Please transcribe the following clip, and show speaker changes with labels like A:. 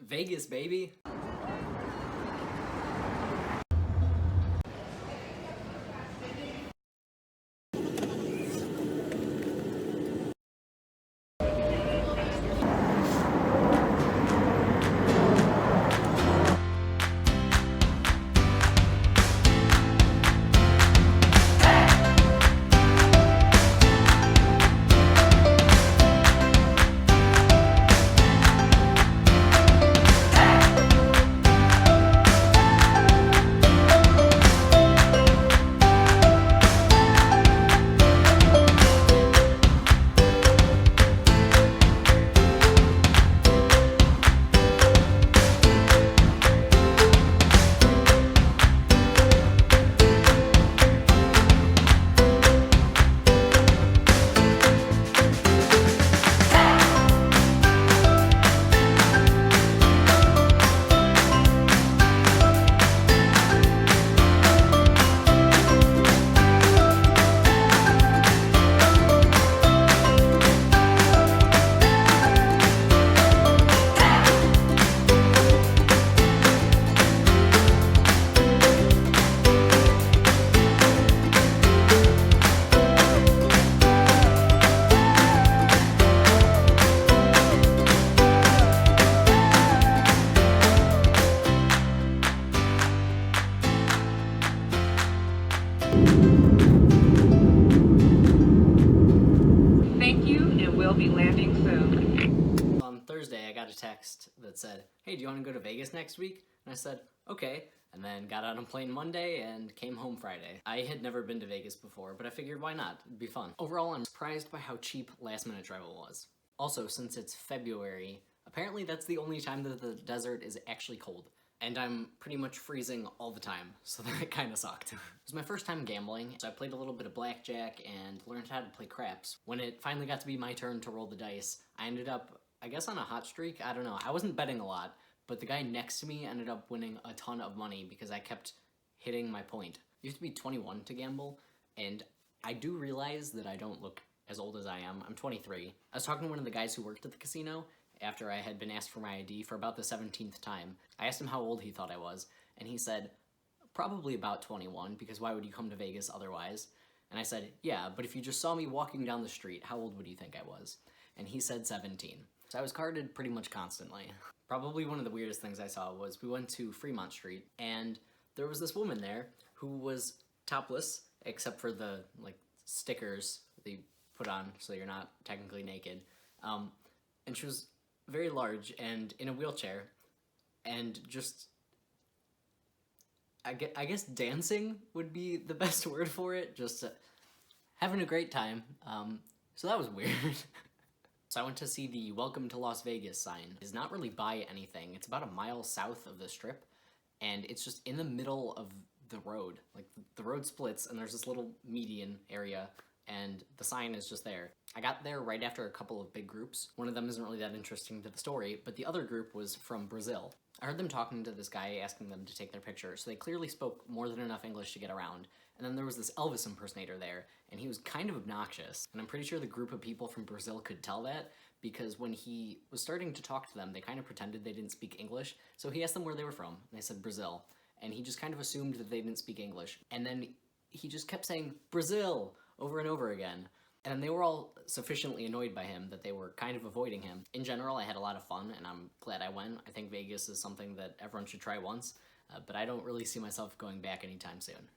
A: Vegas, baby.
B: Thank you, and we'll be landing soon.
A: On Thursday, I got a text that said, hey, do you want to go to Vegas next week? And I said, okay. And then got on a plane Monday and came home Friday. I had never been to Vegas before, but I figured why not? It'd be fun. Overall, I'm surprised by how cheap last-minute travel was. Also, since it's February, apparently that's the only time that the desert is actually cold. And I'm pretty much freezing all the time, so that kind of sucked. It was my first time gambling, so I played a little bit of blackjack and learned how to play craps. When it finally got to be my turn to roll the dice, I ended up, I guess, on a hot streak. I don't know. I wasn't betting a lot, but the guy next to me ended up winning a ton of money because I kept hitting my point. You have to be 21 to gamble, and I do realize that I don't look as old as I am. I'm 23. I was talking to one of the guys who worked at the casino after I had been asked for my ID for about the 17th time. I asked him how old he thought I was, and he said, probably about 21, because why would you come to Vegas otherwise? And I said, yeah, but if you just saw me walking down the street, how old would you think I was? And he said 17. So I was carded pretty much constantly. Probably one of the weirdest things I saw was we went to Fremont Street, and there was this woman there who was topless, except for the, like, stickers that you put on so you're not technically naked. And she was very large and in a wheelchair, and just, I guess dancing would be the best word for it, just having a great time. So that was weird. So I went to see the Welcome to Las Vegas sign. It's not really by anything. It's about a mile south of the Strip, and it's just in the middle of the road. Like, the road splits, and there's this little median area, and the sign is just there. I got there right after a couple of big groups. One of them isn't really that interesting to the story, but the other group was from Brazil. I heard them talking to this guy, asking them to take their picture, so they clearly spoke more than enough English to get around. And then there was this Elvis impersonator there, and he was kind of obnoxious. And I'm pretty sure the group of people from Brazil could tell that, because when he was starting to talk to them, they kind of pretended they didn't speak English. So he asked them where they were from, and they said Brazil. And he just kind of assumed that they didn't speak English. And then he just kept saying, Brazil, over and over again. And they were all sufficiently annoyed by him that they were kind of avoiding him. In general, I had a lot of fun, and I'm glad I went. I think Vegas is something that everyone should try once, but I don't really see myself going back anytime soon.